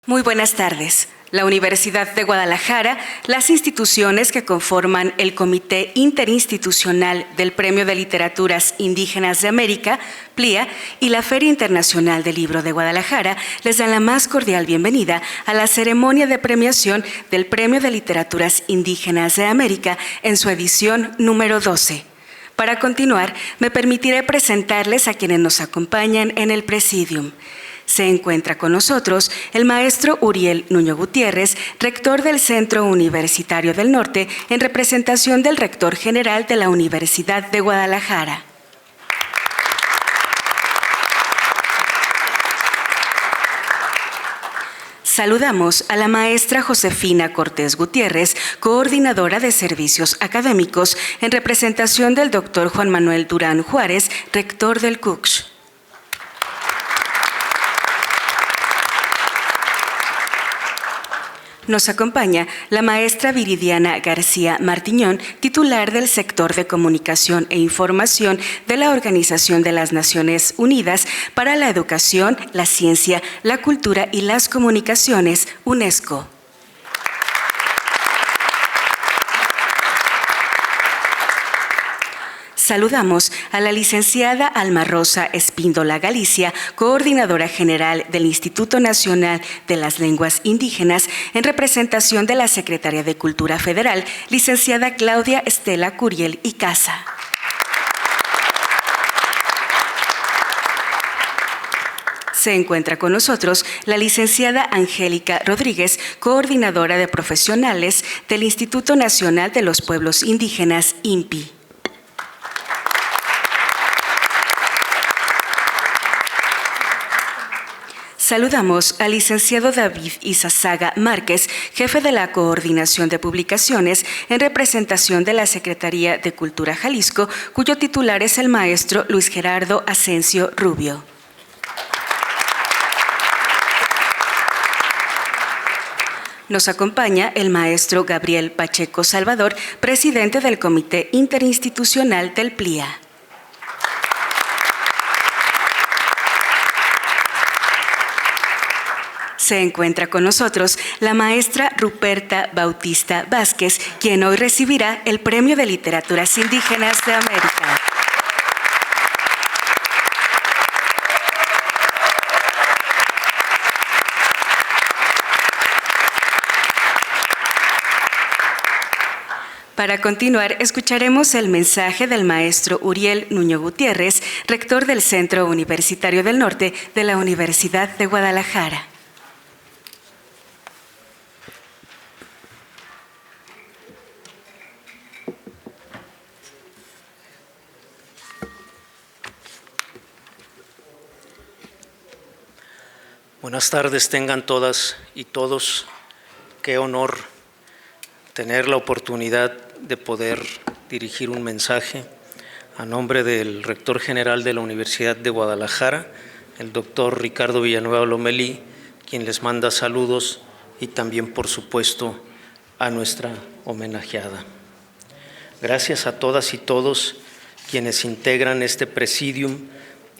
Muy buenas tardes. La Universidad de Guadalajara, las instituciones que conforman el Comité Interinstitucional del Premio de Literaturas Indígenas de América, PLIA, y la Feria Internacional del Libro de Guadalajara les dan la más cordial bienvenida a la ceremonia de premiación del Premio de Literaturas Indígenas de América en su edición número 12. Para continuar, me permitiré presentarles a quienes nos acompañan en el Presidium. Se encuentra con nosotros el maestro Uriel Nuño Gutiérrez, rector del Centro Universitario del Norte, en representación del rector general de la Universidad de Guadalajara. Saludamos a la maestra Josefina Cortés Gutiérrez, coordinadora de servicios académicos, en representación del doctor Juan Manuel Durán Juárez, rector del CUCSH. Nos acompaña la maestra Viridiana García Martiñón, titular del sector de Comunicación e Información de la Organización de las Naciones Unidas para la Educación, la Ciencia, la Cultura y las Comunicaciones, UNESCO. Saludamos a la licenciada Alma Rosa Espíndola Galicia, coordinadora general del Instituto Nacional de las Lenguas Indígenas, en representación de la Secretaría de Cultura Federal, licenciada Claudia Estela Curiel y Casa. Se encuentra con nosotros la licenciada Angélica Rodríguez, coordinadora de profesionales del Instituto Nacional de los Pueblos Indígenas, INPI. Saludamos al licenciado David Izazaga Márquez, jefe de la Coordinación de Publicaciones, en representación de la Secretaría de Cultura Jalisco, cuyo titular es el maestro Luis Gerardo Asensio Rubio. Nos acompaña el maestro Gabriel Pacheco Salvador, presidente del Comité Interinstitucional del PLIA. Se encuentra con nosotros la maestra Ruperta Bautista Vázquez, quien hoy recibirá el Premio de Literaturas Indígenas de América. Para continuar, escucharemos el mensaje del maestro Uriel Nuño Gutiérrez, rector del Centro Universitario del Norte de la Universidad de Guadalajara. Buenas tardes tengan todas y todos. Qué honor tener la oportunidad de poder dirigir un mensaje a nombre del rector general de la Universidad de Guadalajara, el doctor Ricardo Villanueva Lomelí, quien les manda saludos, y también, por supuesto, a nuestra homenajeada. Gracias a todas y todos quienes integran este presidium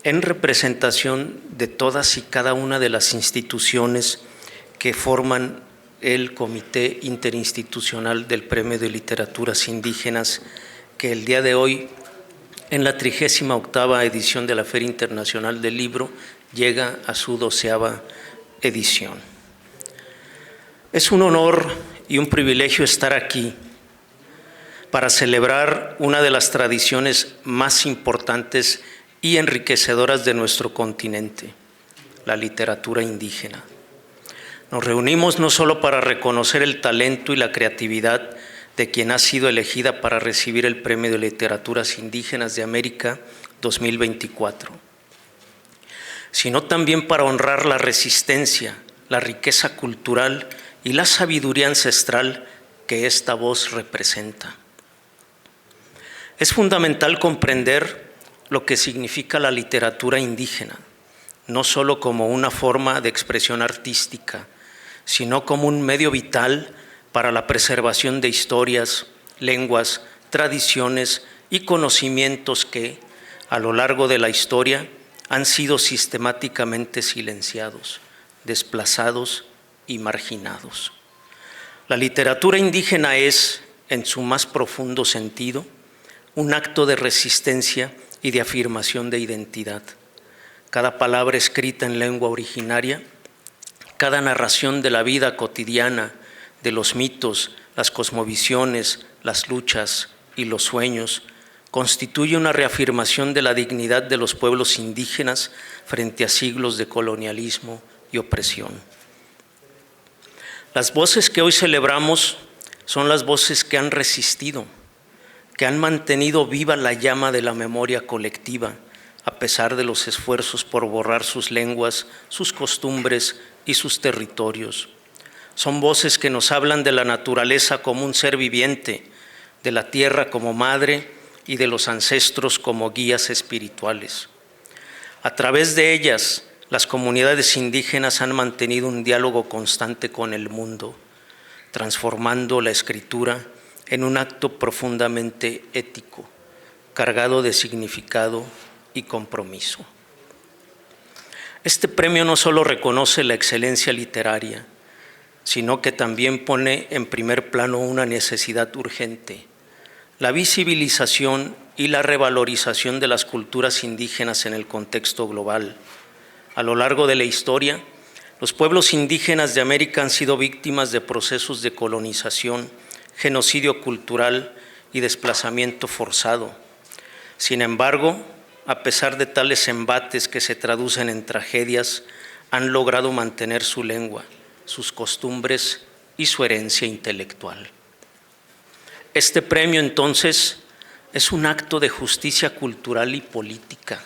en representación de todas y cada una de las instituciones que forman el Comité Interinstitucional del Premio de Literaturas Indígenas, que el día de hoy, en la 38ª edición de la Feria Internacional del Libro, llega a su 12ª edición. Es un honor y un privilegio estar aquí para celebrar una de las tradiciones más importantes y enriquecedoras de nuestro continente, la literatura indígena. Nos reunimos no solo para reconocer el talento y la creatividad de quien ha sido elegida para recibir el Premio de Literaturas Indígenas de América 2024, sino también para honrar la resistencia, la riqueza cultural y la sabiduría ancestral que esta voz representa. Es fundamental comprender lo que significa la literatura indígena, no solo como una forma de expresión artística, sino como un medio vital para la preservación de historias, lenguas, tradiciones y conocimientos que, a lo largo de la historia, han sido sistemáticamente silenciados, desplazados y marginados. La literatura indígena es, en su más profundo sentido, un acto de resistencia y de afirmación de identidad. Cada palabra escrita en lengua originaria, cada narración de la vida cotidiana, de los mitos, las cosmovisiones, las luchas y los sueños, constituye una reafirmación de la dignidad de los pueblos indígenas frente a siglos de colonialismo y opresión. Las voces que hoy celebramos son las voces que han resistido, que han mantenido viva la llama de la memoria colectiva, a pesar de los esfuerzos por borrar sus lenguas, sus costumbres y sus territorios. Son voces que nos hablan de la naturaleza como un ser viviente, de la tierra como madre y de los ancestros como guías espirituales. A través de ellas, las comunidades indígenas han mantenido un diálogo constante con el mundo, transformando la escritura en un acto profundamente ético, cargado de significado y compromiso. Este premio no solo reconoce la excelencia literaria, sino que también pone en primer plano una necesidad urgente: la visibilización y la revalorización de las culturas indígenas en el contexto global. A lo largo de la historia, los pueblos indígenas de América han sido víctimas de procesos de colonización, genocidio cultural y desplazamiento forzado. Sin embargo, a pesar de tales embates que se traducen en tragedias, han logrado mantener su lengua, sus costumbres y su herencia intelectual. Este premio, entonces, es un acto de justicia cultural y política.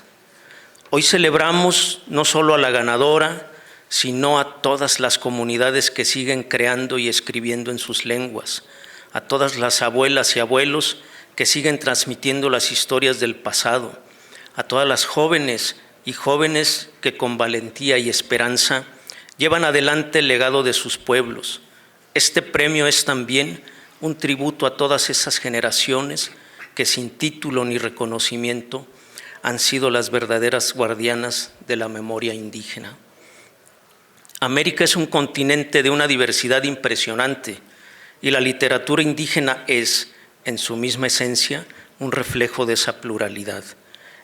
Hoy celebramos no solo a la ganadora, sino a todas las comunidades que siguen creando y escribiendo en sus lenguas, a todas las abuelas y abuelos que siguen transmitiendo las historias del pasado, a todas las jóvenes y jóvenes que con valentía y esperanza llevan adelante el legado de sus pueblos. Este premio es también un tributo a todas esas generaciones que sin título ni reconocimiento han sido las verdaderas guardianas de la memoria indígena. América es un continente de una diversidad impresionante y la literatura indígena es, en su misma esencia, un reflejo de esa pluralidad.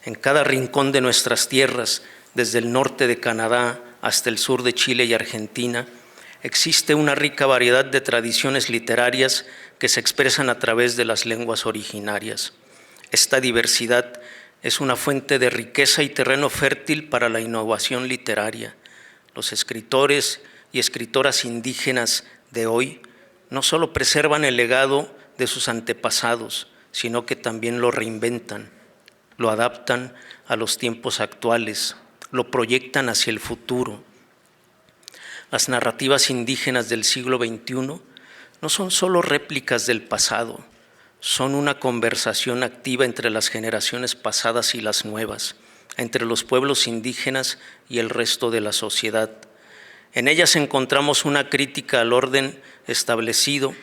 En cada rincón de nuestras tierras, desde el norte de Canadá hasta el sur de Chile y Argentina, existe una rica variedad de tradiciones literarias que se expresan a través de las lenguas originarias. Esta diversidad es una fuente de riqueza y terreno fértil para la innovación literaria. Los escritores y escritoras indígenas de hoy no solo preservan el legado de sus antepasados, sino que también lo reinventan, lo adaptan a los tiempos actuales, lo proyectan hacia el futuro. Las narrativas indígenas del siglo XXI no son solo réplicas del pasado, son una conversación activa entre las generaciones pasadas y las nuevas, entre los pueblos indígenas y el resto de la sociedad. En ellas encontramos una crítica al orden establecido,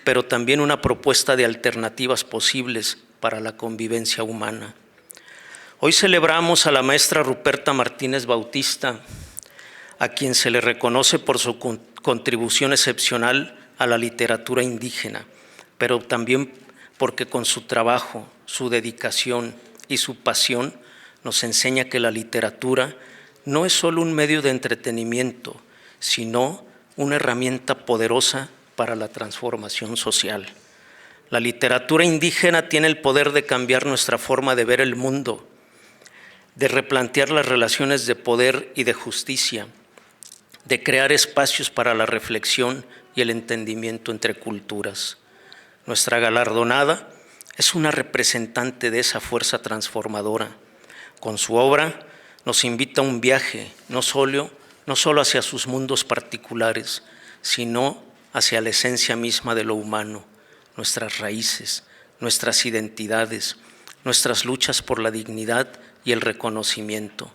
pero también una propuesta de alternativas posibles para la convivencia humana. Hoy celebramos a la maestra Ruperta Martínez Bautista, a quien se le reconoce por su contribución excepcional a la literatura indígena, pero también porque con su trabajo, su dedicación y su pasión nos enseña que la literatura no es solo un medio de entretenimiento, sino una herramienta poderosa para la transformación social. La literatura indígena tiene el poder de cambiar nuestra forma de ver el mundo, de replantear las relaciones de poder y de justicia, de crear espacios para la reflexión y el entendimiento entre culturas. Nuestra galardonada es una representante de esa fuerza transformadora. Con su obra nos invita a un viaje, no solo hacia sus mundos particulares, sino hacia la esencia misma de lo humano, nuestras raíces, nuestras identidades, nuestras luchas por la dignidad y el reconocimiento.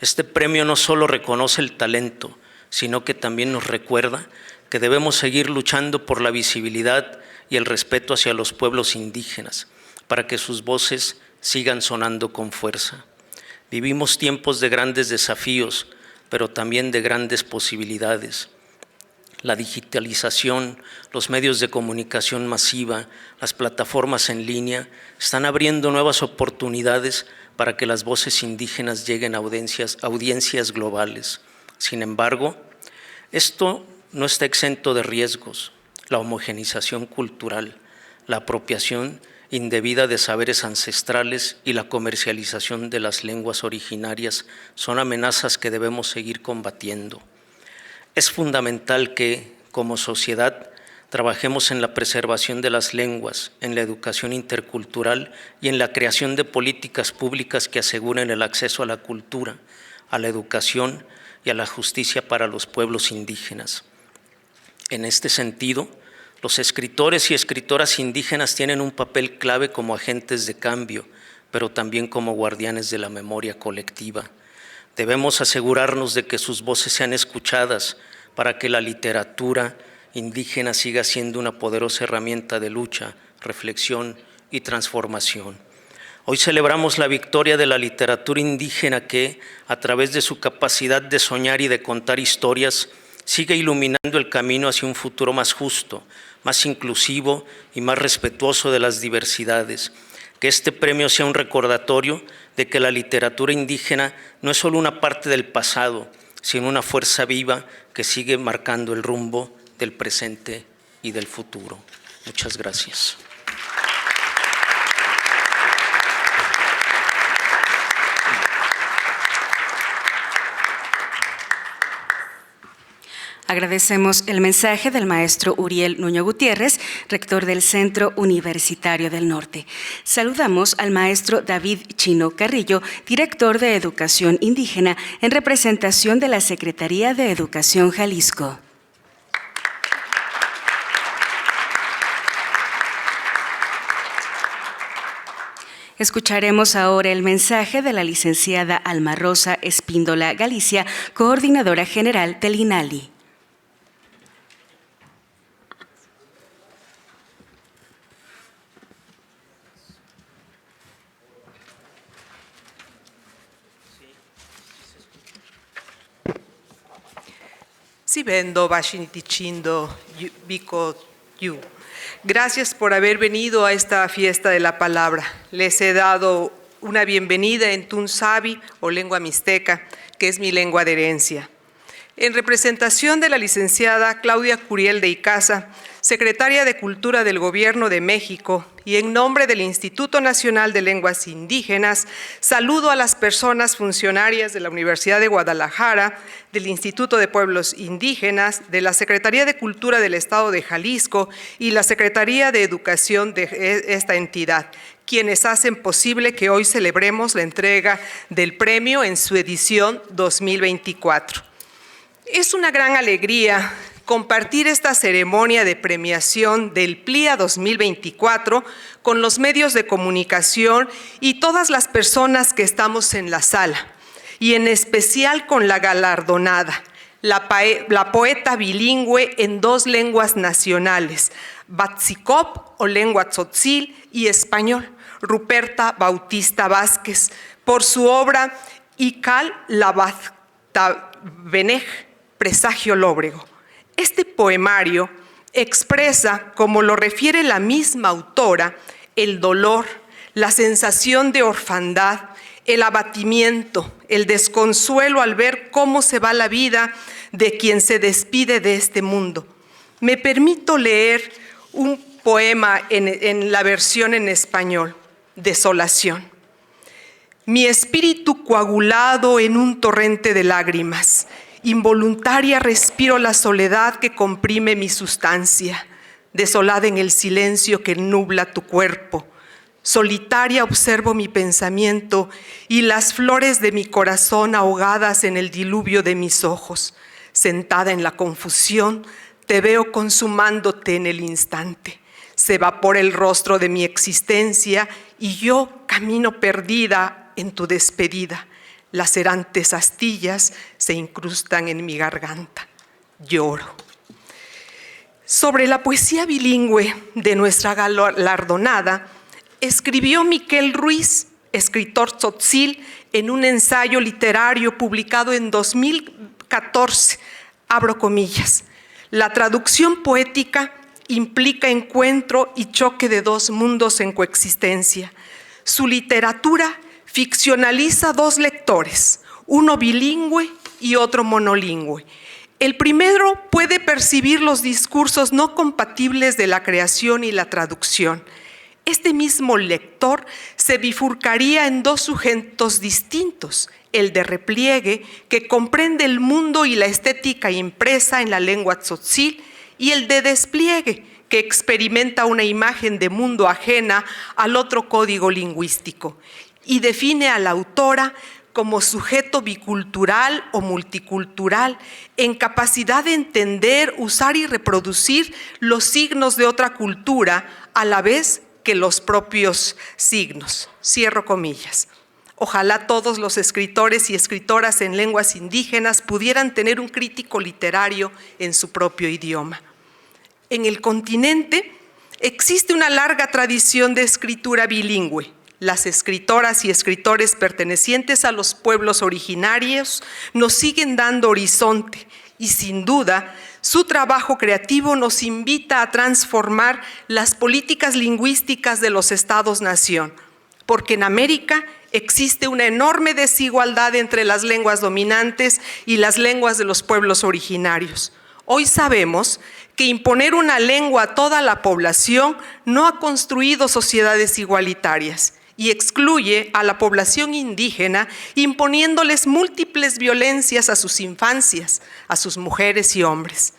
Este premio no solo reconoce el talento, sino que también nos recuerda que debemos seguir luchando por la visibilidad y el respeto hacia los pueblos indígenas, para que sus voces sigan sonando con fuerza. Vivimos tiempos de grandes desafíos, pero también de grandes posibilidades. La digitalización, los medios de comunicación masiva, las plataformas en línea están abriendo nuevas oportunidades para que las voces indígenas lleguen a audiencias globales. Sin embargo, esto no está exento de riesgos. La homogeneización cultural, la apropiación indebida de saberes ancestrales y la comercialización de las lenguas originarias son amenazas que debemos seguir combatiendo. Es fundamental que, como sociedad, trabajemos en la preservación de las lenguas, en la educación intercultural y en la creación de políticas públicas que aseguren el acceso a la cultura, a la educación y a la justicia para los pueblos indígenas. En este sentido, los escritores y escritoras indígenas tienen un papel clave como agentes de cambio, pero también como guardianes de la memoria colectiva. Debemos asegurarnos de que sus voces sean escuchadas para que la literatura indígena siga siendo una poderosa herramienta de lucha, reflexión y transformación. Hoy celebramos la victoria de la literatura indígena que, a través de su capacidad de soñar y de contar historias, sigue iluminando el camino hacia un futuro más justo, más inclusivo y más respetuoso de las diversidades. Que este premio sea un recordatorio de que la literatura indígena no es solo una parte del pasado, sino una fuerza viva que sigue marcando el rumbo del presente y del futuro. Muchas gracias. Agradecemos el mensaje del maestro Uriel Nuño Gutiérrez, rector del Centro Universitario del Norte. Saludamos al maestro David Chino Carrillo, director de Educación Indígena, en representación de la Secretaría de Educación Jalisco. Escucharemos ahora el mensaje de la licenciada Alma Rosa Espíndola Galicia, coordinadora general del INALI. Sibendo Bashinitichindo Biko Yu. Gracias por haber venido a esta fiesta de la palabra. Les he dado una bienvenida en Tunsabi o lengua mixteca, que es mi lengua de herencia. En representación de la licenciada Claudia Curiel de Icaza, secretaria de Cultura del Gobierno de México, y en nombre del Instituto Nacional de Lenguas Indígenas, saludo a las personas funcionarias de la Universidad de Guadalajara, del Instituto de Pueblos Indígenas, de la Secretaría de Cultura del Estado de Jalisco y la Secretaría de Educación de esta entidad, quienes hacen posible que hoy celebremos la entrega del premio en su edición 2024. Es una gran alegría compartir esta ceremonia de premiación del PLIA 2024 con los medios de comunicación y todas las personas que estamos en la sala, y en especial con la galardonada, la poeta bilingüe en 2 lenguas nacionales, Batzicop o lengua tzotzil y español, Ruperta Bautista Vázquez, por su obra Ical Labaztabenej, Presagio Lóbrego. Este poemario expresa, como lo refiere la misma autora, el dolor, la sensación de orfandad, el abatimiento, el desconsuelo al ver cómo se va la vida de quien se despide de este mundo. Me permito leer un poema en la versión en español, Desolación. Mi espíritu coagulado en un torrente de lágrimas, involuntaria respiro la soledad que comprime mi sustancia, desolada en el silencio que nubla tu cuerpo. Solitaria observo mi pensamiento y las flores de mi corazón ahogadas en el diluvio de mis ojos. Sentada en la confusión, te veo consumándote en el instante. Se evapora el rostro de mi existencia y yo camino perdida en tu despedida. Lacerantes astillas se incrustan en mi garganta. Lloro. Sobre la poesía bilingüe de nuestra galardonada, escribió Miquel Ruiz, escritor tzotzil, en un ensayo literario publicado en 2014, abro comillas: La traducción poética implica encuentro y choque de dos mundos en coexistencia. Su literatura ficcionaliza dos lectores, uno bilingüe y otro monolingüe. El primero puede percibir los discursos no compatibles de la creación y la traducción. Este mismo lector se bifurcaría en dos sujetos distintos, el de repliegue, que comprende el mundo y la estética impresa en la lengua tzotzil, y el de despliegue, que experimenta una imagen de mundo ajena al otro código lingüístico, y define a la autora como sujeto bicultural o multicultural, en capacidad de entender, usar y reproducir los signos de otra cultura a la vez que los propios signos. Cierro comillas. Ojalá todos los escritores y escritoras en lenguas indígenas pudieran tener un crítico literario en su propio idioma. En el continente existe una larga tradición de escritura bilingüe. Las escritoras y escritores pertenecientes a los pueblos originarios nos siguen dando horizonte y sin duda su trabajo creativo nos invita a transformar las políticas lingüísticas de los estados-nación, porque en América existe una enorme desigualdad entre las lenguas dominantes y las lenguas de los pueblos originarios. Hoy sabemos que imponer una lengua a toda la población no ha construido sociedades igualitarias y excluye a la población indígena imponiéndoles múltiples violencias a sus infancias, a sus mujeres y hombres.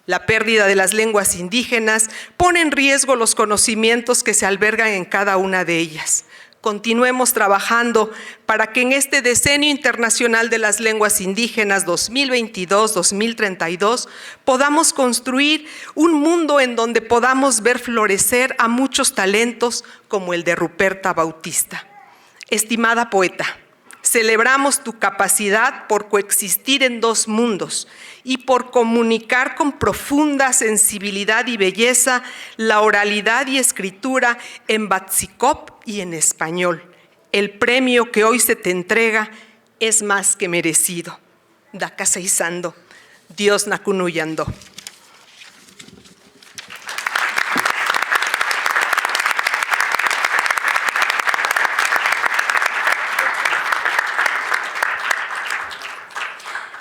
La pérdida de las lenguas indígenas pone en riesgo los conocimientos que se albergan en cada una de ellas. Continuemos trabajando para que en este Decenio Internacional de las Lenguas Indígenas 2022-2032 podamos construir un mundo en donde podamos ver florecer a muchos talentos como el de Ruperta Bautista. Estimada poeta, celebramos tu capacidad por coexistir en dos mundos y por comunicar con profunda sensibilidad y belleza la oralidad y escritura en Batzicop y en español. El premio que hoy se te entrega es más que merecido. Dakaseizando, Dios nakunuyando.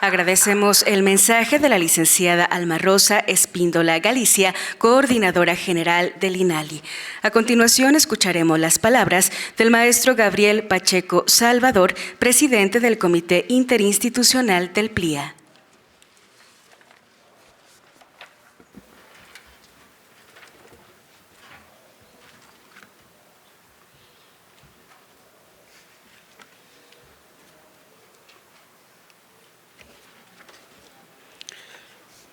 Agradecemos el mensaje de la licenciada Alma Rosa Espíndola Galicia, coordinadora general del INALI. A continuación escucharemos las palabras del maestro Gabriel Pacheco Salvador, presidente del Comité Interinstitucional del PLIA.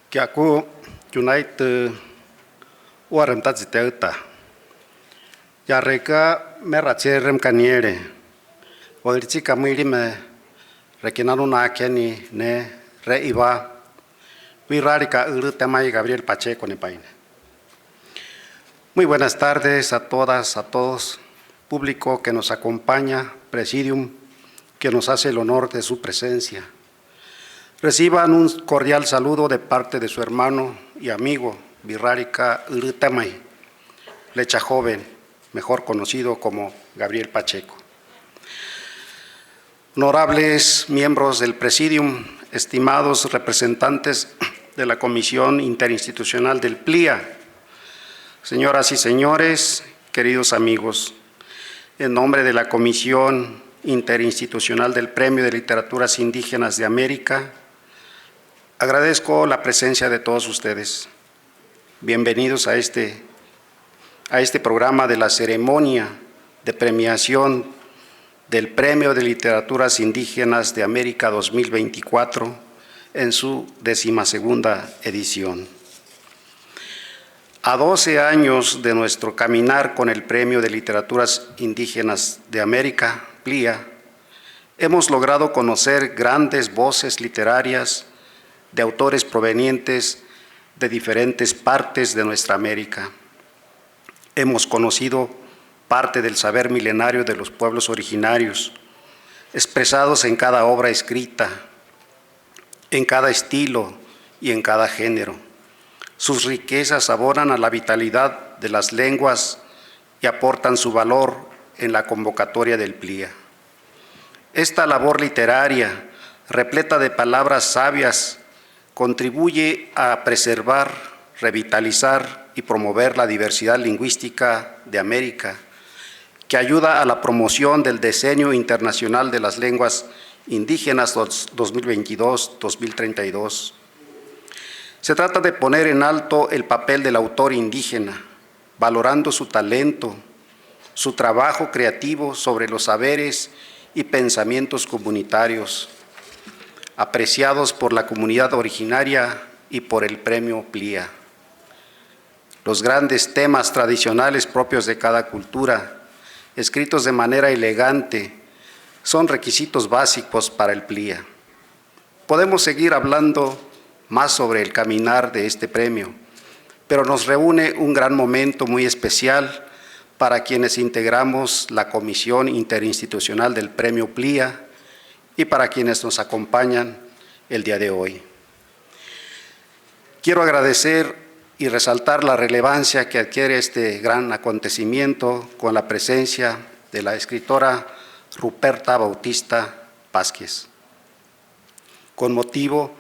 Kia ku United Warem Taziteuta. Yareka merache rem kaniere. Oirchi kamiri me rekinanu na keni ne reiva. Virarica Temay Gabriel Pacheco Nepaine. Muy buenas tardes a todas, a todos, público que nos acompaña, presidium, que nos hace el honor de su presencia. Reciban un cordial saludo de parte de su hermano y amigo Virarica Temay, Lecha Joven, mejor conocido como Gabriel Pacheco. Honorables miembros del Presidium, estimados representantes de la Comisión Interinstitucional del PLIA, señoras y señores, queridos amigos, en nombre de la Comisión Interinstitucional del Premio de Literaturas Indígenas de América, agradezco la presencia de todos ustedes. Bienvenidos a este programa de la ceremonia de premiación del Premio de Literaturas Indígenas de América 2024 en su 12ª edición. A 12 años de nuestro caminar con el Premio de Literaturas Indígenas de América, PLIA, hemos logrado conocer grandes voces literarias de autores provenientes de diferentes partes de nuestra América. Hemos conocido parte del saber milenario de los pueblos originarios, expresados en cada obra escrita, en cada estilo y en cada género. Sus riquezas abonan a la vitalidad de las lenguas y aportan su valor en la convocatoria del PLIA. Esta labor literaria, repleta de palabras sabias, contribuye a preservar, revitalizar y promover la diversidad lingüística de América, que ayuda a la promoción del Decenio Internacional de las Lenguas Indígenas 2022-2032. Se trata de poner en alto el papel del autor indígena, valorando su talento, su trabajo creativo sobre los saberes y pensamientos comunitarios, apreciados por la comunidad originaria y por el Premio PLIA. Los grandes temas tradicionales propios de cada cultura, escritos de manera elegante, son requisitos básicos para el PLIA. Podemos seguir hablando más sobre el caminar de este premio, pero nos reúne un gran momento muy especial para quienes integramos la Comisión Interinstitucional del Premio PLIA y para quienes nos acompañan el día de hoy. Quiero agradecer y resaltar la relevancia que adquiere este gran acontecimiento con la presencia de la escritora Ruperta Bautista Vázquez, con motivo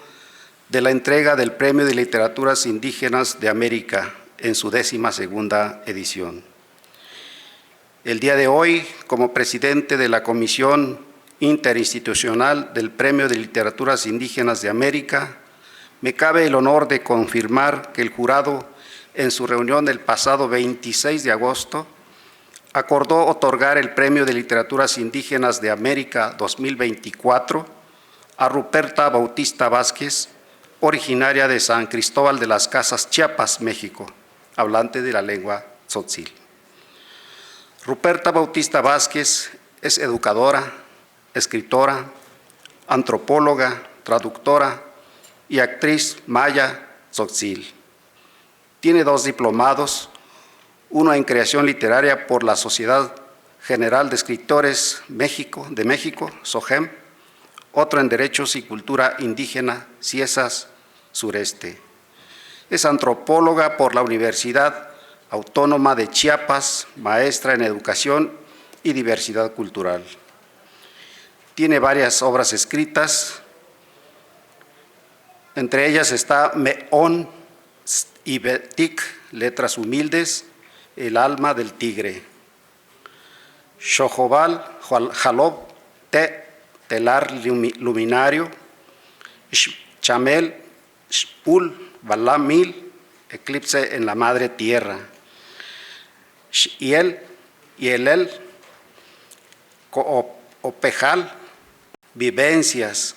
de la entrega del Premio de Literaturas Indígenas de América en su 12ª edición. El día de hoy, como presidente de la Comisión Interinstitucional del Premio de Literaturas Indígenas de América, me cabe el honor de confirmar que el jurado, en su reunión del pasado 26 de agosto, acordó otorgar el Premio de Literaturas Indígenas de América 2024 a Ruperta Bautista Vázquez, originaria de San Cristóbal de las Casas, Chiapas, México, hablante de la lengua tzotzil. Ruperta Bautista Vázquez es educadora, escritora, antropóloga, traductora y actriz maya tzotzil. Tiene 2 diplomados, uno en creación literaria por la Sociedad General de Escritores de México, SOGEM, otro en Derechos y Cultura Indígena, CIESAS Sureste. Es antropóloga por la Universidad Autónoma de Chiapas, maestra en Educación y Diversidad Cultural. Tiene varias obras escritas, entre ellas está Meón y Betik, Letras Humildes, El alma del tigre. Xojobal, Jalob, Telar luminario, Chamel, Shpul, Balamil, eclipse en la madre tierra. Y el Opejal, vivencias,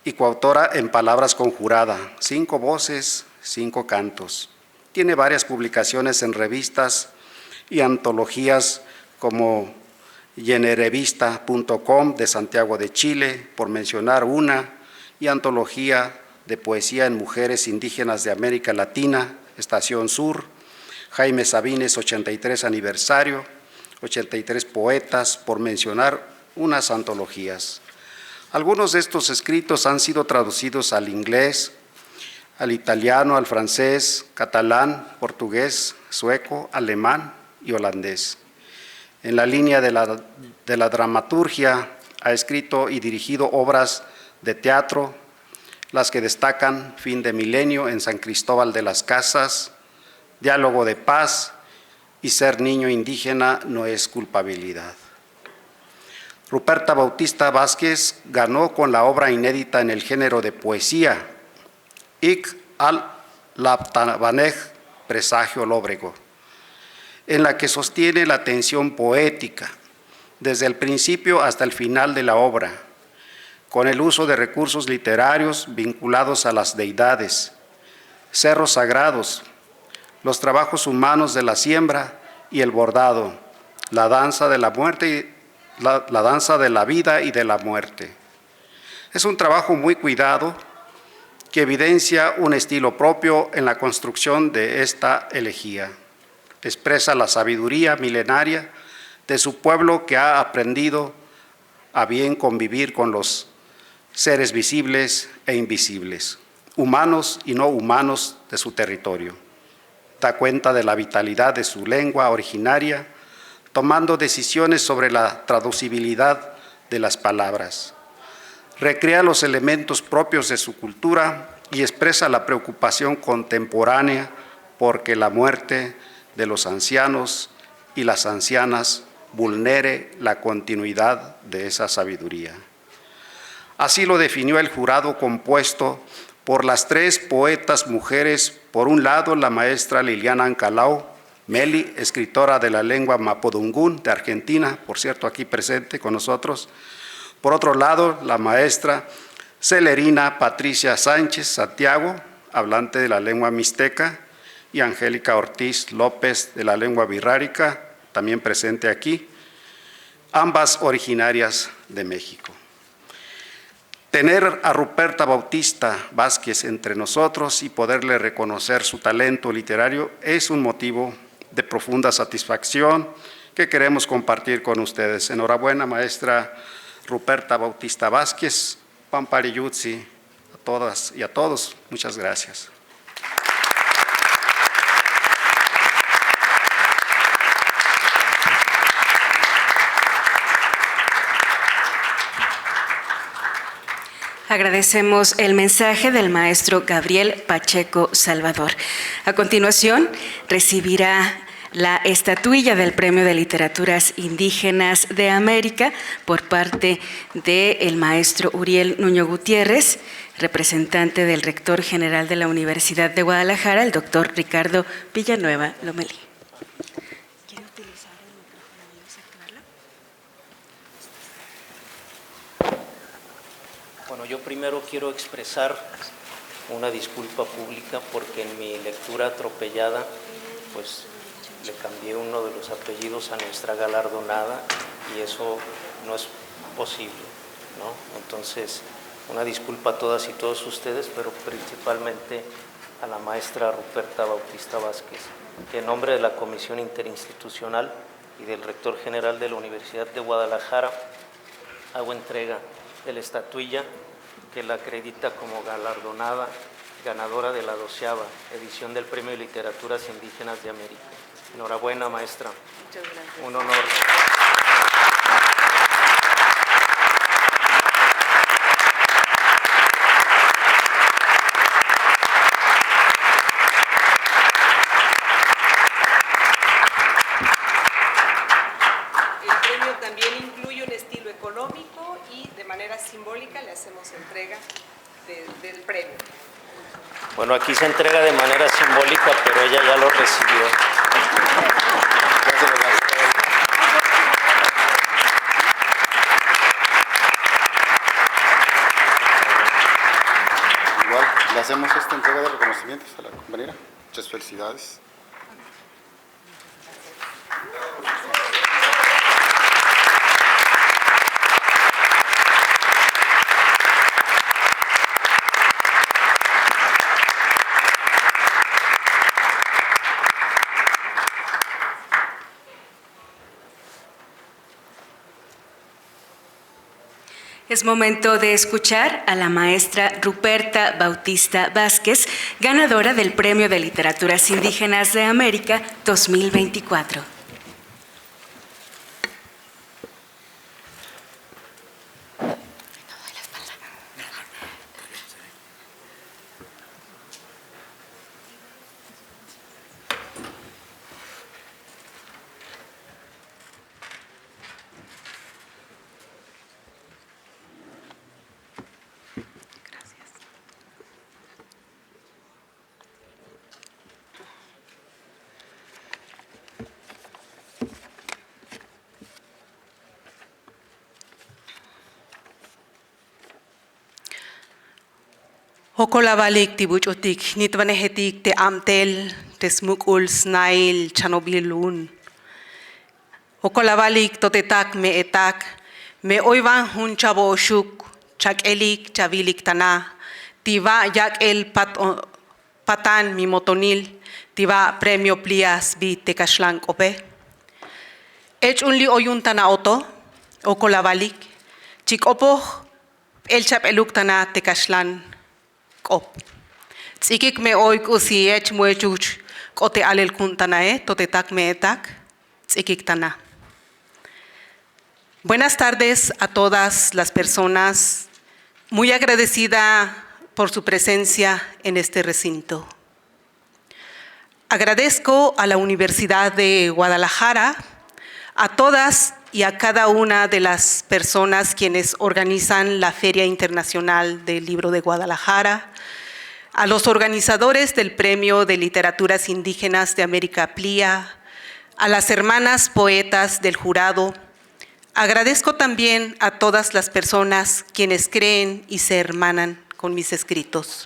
y coautora en Palabras Conjurada, 5 voces, 5 cantos. Tiene varias publicaciones en revistas y antologías como yenerevista.com de Santiago de Chile, por mencionar una, y antología de poesía en mujeres indígenas de América Latina, Estación Sur, Jaime Sabines, 83 aniversario, 83 poetas, por mencionar unas antologías. Algunos de estos escritos han sido traducidos al inglés, al italiano, al francés, catalán, portugués, sueco, alemán y holandés. En la línea de la dramaturgia, ha escrito y dirigido obras de teatro, las que destacan Fin de Milenio en San Cristóbal de las Casas, Diálogo de Paz y Ser niño indígena no es culpabilidad. Ruperta Bautista Vázquez ganó con la obra inédita en el género de poesía, Ik al Laptabanej, Presagio Lóbrego, en la que sostiene la tensión poética desde el principio hasta el final de la obra, con el uso de recursos literarios vinculados a las deidades, cerros sagrados, los trabajos humanos de la siembra y el bordado, la danza de la muerte, la danza de la vida y de la muerte. Es un trabajo muy cuidado que evidencia un estilo propio en la construcción de esta elegía. Expresa la sabiduría milenaria de su pueblo que ha aprendido a bien convivir con los seres visibles e invisibles. humanos y no humanos de su territorio. Da cuenta de la vitalidad de su lengua originaria, tomando decisiones sobre la traducibilidad de las palabras. Recrea los elementos propios de su cultura y expresa la preocupación contemporánea porque la muerte de los ancianos y las ancianas vulnere la continuidad de esa sabiduría. Así lo definió el jurado compuesto por las 3 poetas mujeres, por un lado la maestra Liliana Ancalao Meli, escritora de la lengua mapudungún de Argentina, por cierto aquí presente con nosotros. Por otro lado, la maestra Celerina Patricia Sánchez Santiago, hablante de la lengua mixteca, y Angélica Ortiz López de la lengua birrárica, también presente aquí, ambas originarias de México. Tener a Ruperta Bautista Vázquez entre nosotros y poderle reconocer su talento literario es un motivo de profunda satisfacción que queremos compartir con ustedes. Enhorabuena, maestra Ruperta Bautista Vázquez, Pampariyutsi, a todas y a todos, muchas gracias. Agradecemos el mensaje del maestro Gabriel Pacheco Salvador. A continuación, recibirá la estatuilla del Premio de Literaturas Indígenas de América por parte del maestro Uriel Nuño Gutiérrez, representante del rector general de la Universidad de Guadalajara, el doctor Ricardo Villanueva Lomelí. ¿Quiere utilizar el micrófono y desactivarlo? Bueno, yo primero quiero expresar una disculpa pública porque en mi lectura atropellada, pues le cambié uno de los apellidos a nuestra galardonada y eso no es posible, ¿no? Entonces, una disculpa a todas y todos ustedes, pero principalmente a la maestra Ruperta Bautista Vázquez, que en nombre de la Comisión Interinstitucional y del rector general de la Universidad de Guadalajara hago entrega de la estatuilla que la acredita como galardonada, ganadora de la 12ª edición del Premio de Literaturas Indígenas de América. Enhorabuena, maestra. Muchas gracias. Un honor. El premio también incluye un estilo económico y de manera simbólica le hacemos entrega del premio. Bueno, aquí se entrega de manera simbólica, pero ella ya lo recibió. Igual, le hacemos esta entrega de reconocimientos a la compañera. Muchas felicidades. Es momento de escuchar a la maestra Ruperta Bautista Vázquez, ganadora del Premio de Literaturas Indígenas de América 2024. Hokolabalik tibuchotik nitvanehetik te amtel te smukul snail chanobilun. Hokolabalik totetak me etak me oivan hun chabo shuk chakelik chavilik tana tiva yak el patan mi motonil tiva premio plias bi tekashlan ope. Ech unli oyun tana oto hokolabalik chik opo el chap eluk tana tekashlan op. Tsikik me oik usiech muechuch kote alel kuntanae totetak meetak tsikik tana. Buenas tardes a todas las personas. Muy agradecida por su presencia en este recinto. Agradezco a la Universidad de Guadalajara, a todas y a cada una de las personas quienes organizan la Feria Internacional del Libro de Guadalajara, a los organizadores del Premio de Literaturas Indígenas de América PLIA, a las hermanas poetas del jurado. Agradezco también a todas las personas quienes creen y se hermanan con mis escritos.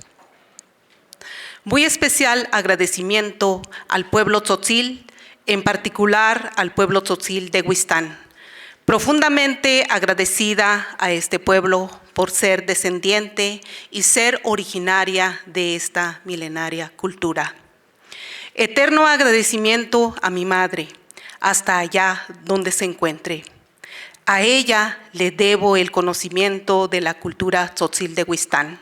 Muy especial agradecimiento al pueblo tzotzil, en particular al pueblo tzotzil de Huistán. Profundamente agradecida a este pueblo por ser descendiente y ser originaria de esta milenaria cultura. Eterno agradecimiento a mi madre, hasta allá donde se encuentre. A ella le debo el conocimiento de la cultura tzotzil de Huistán.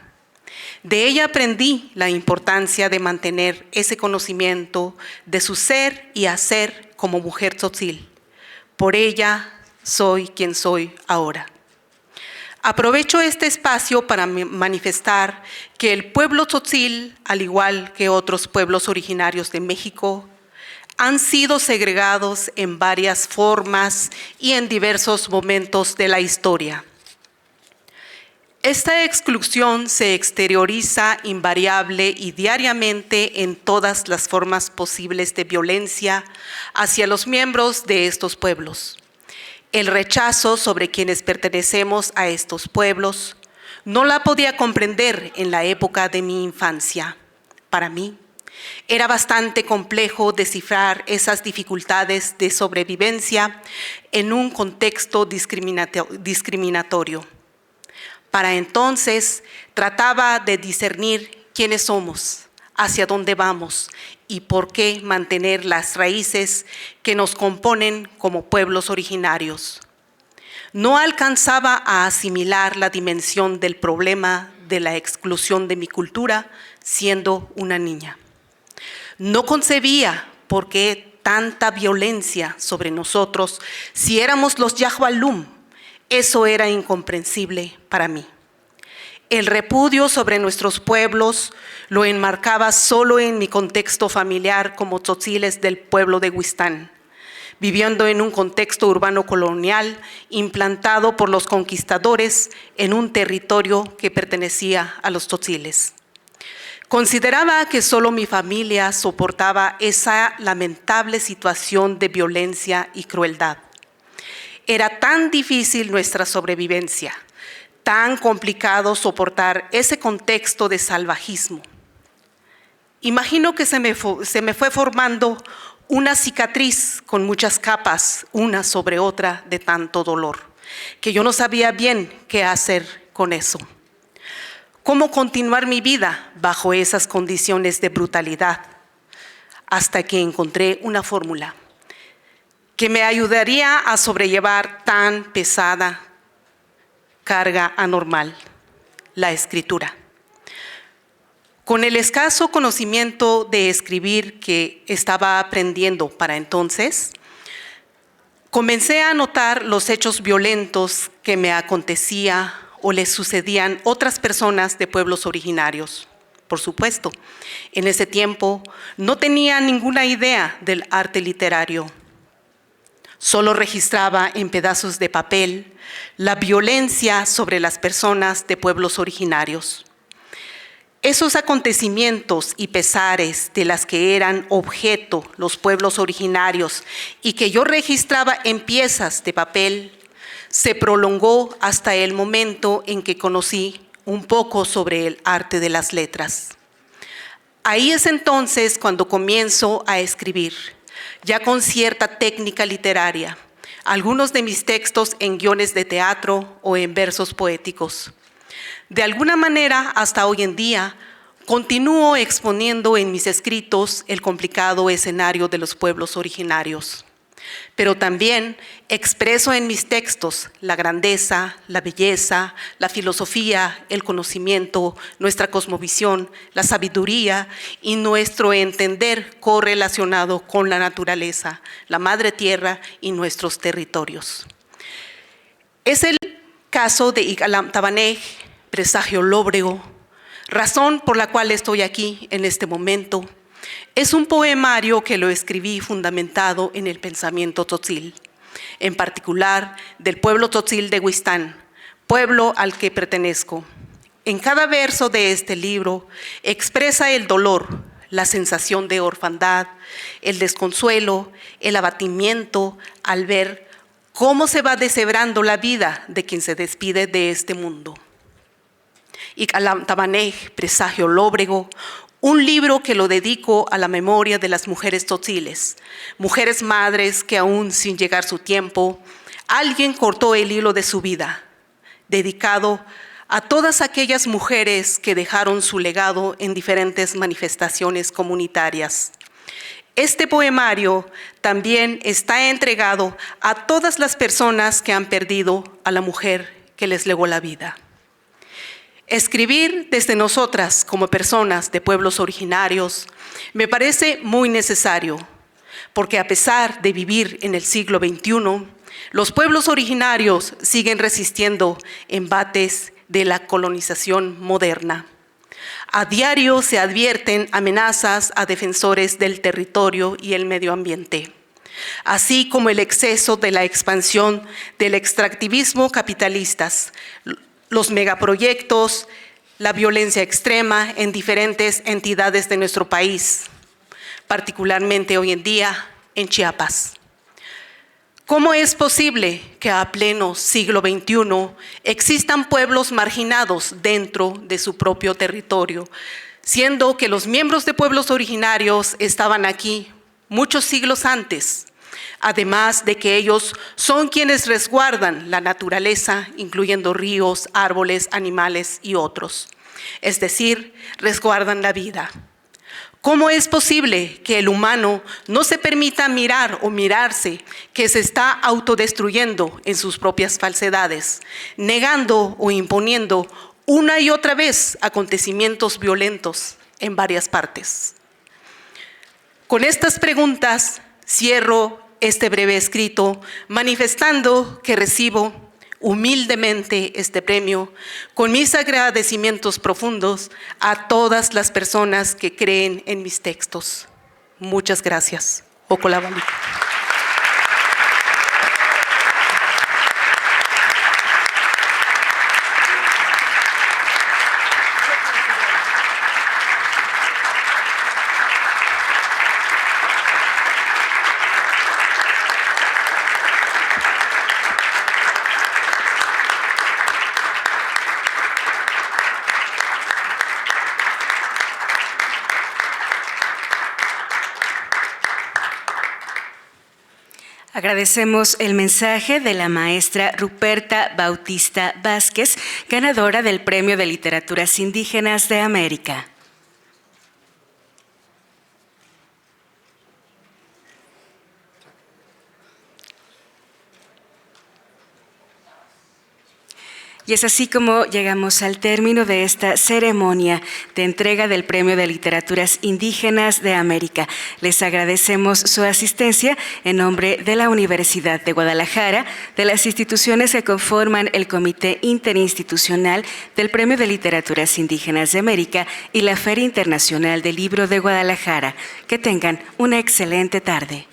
De ella aprendí la importancia de mantener ese conocimiento de su ser y hacer como mujer tzotzil. Por ella soy quien soy ahora. Aprovecho este espacio para manifestar que el pueblo tzotzil, al igual que otros pueblos originarios de México, han sido segregados en varias formas y en diversos momentos de la historia. Esta exclusión se exterioriza invariable y diariamente en todas las formas posibles de violencia hacia los miembros de estos pueblos. El rechazo sobre quienes pertenecemos a estos pueblos no la podía comprender en la época de mi infancia. Para mí, era bastante complejo descifrar esas dificultades de sobrevivencia en un contexto discriminatorio. Para entonces, trataba de discernir quiénes somos, hacia dónde vamos y por qué mantener las raíces que nos componen como pueblos originarios. No alcanzaba a asimilar la dimensión del problema de la exclusión de mi cultura siendo una niña. No concebía por qué tanta violencia sobre nosotros si éramos los Yahualum. Eso era incomprensible para mí. El repudio sobre nuestros pueblos lo enmarcaba solo en mi contexto familiar como tzotziles del pueblo de Huistán, viviendo en un contexto urbano colonial implantado por los conquistadores en un territorio que pertenecía a los tzotziles. Consideraba que solo mi familia soportaba esa lamentable situación de violencia y crueldad. Era tan difícil nuestra sobrevivencia, tan complicado soportar ese contexto de salvajismo. Imagino que se me fue formando una cicatriz con muchas capas, una sobre otra, de tanto dolor, que yo no sabía bien qué hacer con eso. Cómo continuar mi vida bajo esas condiciones de brutalidad, hasta que encontré una fórmula que me ayudaría a sobrellevar tan pesada carga anormal, la escritura. Con el escaso conocimiento de escribir que estaba aprendiendo para entonces, comencé a notar los hechos violentos que me acontecía o les sucedían otras personas de pueblos originarios. Por supuesto, en ese tiempo no tenía ninguna idea del arte literario. Solo registraba en pedazos de papel la violencia sobre las personas de pueblos originarios. Esos acontecimientos y pesares de las que eran objeto los pueblos originarios y que yo registraba en piezas de papel, se prolongó hasta el momento en que conocí un poco sobre el arte de las letras. Ahí es entonces cuando comienzo a escribir, ya con cierta técnica literaria, algunos de mis textos en guiones de teatro o en versos poéticos. De alguna manera, hasta hoy en día, continúo exponiendo en mis escritos el complicado escenario de los pueblos originarios. Pero también expreso en mis textos la grandeza, la belleza, la filosofía, el conocimiento, nuestra cosmovisión, la sabiduría y nuestro entender correlacionado con la naturaleza, la madre tierra y nuestros territorios. Es el caso de Ikalam Tabanej, presagio lóbrego, razón por la cual estoy aquí en este momento. Es un poemario que lo escribí fundamentado en el pensamiento tzotzil, en particular del pueblo tzotzil de Huistán, pueblo al que pertenezco. En cada verso de este libro expresa el dolor, la sensación de orfandad, el desconsuelo, el abatimiento al ver cómo se va deshebrando la vida de quien se despide de este mundo. Ikalam Tabanej, presagio lóbrego, un libro que lo dedico a la memoria de las mujeres tzotziles, mujeres madres que aún sin llegar su tiempo, alguien cortó el hilo de su vida, dedicado a todas aquellas mujeres que dejaron su legado en diferentes manifestaciones comunitarias. Este poemario también está entregado a todas las personas que han perdido a la mujer que les legó la vida. Escribir desde nosotras como personas de pueblos originarios me parece muy necesario, porque a pesar de vivir en el siglo XXI, los pueblos originarios siguen resistiendo embates de la colonización moderna. A diario se advierten amenazas a defensores del territorio y el medio ambiente, así como el exceso de la expansión del extractivismo capitalistas, los megaproyectos, la violencia extrema en diferentes entidades de nuestro país, particularmente hoy en día en Chiapas. ¿Cómo es posible que a pleno siglo XXI existan pueblos marginados dentro de su propio territorio, siendo que los miembros de pueblos originarios estaban aquí muchos siglos antes? Además de que ellos son quienes resguardan la naturaleza, incluyendo ríos, árboles, animales y otros. Es decir, resguardan la vida. ¿Cómo es posible que el humano no se permita mirar o mirarse que se está autodestruyendo en sus propias falsedades, negando o imponiendo una y otra vez acontecimientos violentos en varias partes? Con estas preguntas cierro este breve escrito, manifestando que recibo humildemente este premio con mis agradecimientos profundos a todas las personas que creen en mis textos. Muchas gracias. Okolabali. Agradecemos el mensaje de la maestra Ruperta Bautista Vázquez, ganadora del Premio de Literaturas Indígenas de América. Y es así como llegamos al término de esta ceremonia de entrega del Premio de Literaturas Indígenas de América. Les agradecemos su asistencia en nombre de la Universidad de Guadalajara, de las instituciones que conforman el Comité Interinstitucional del Premio de Literaturas Indígenas de América y la Feria Internacional del Libro de Guadalajara. Que tengan una excelente tarde.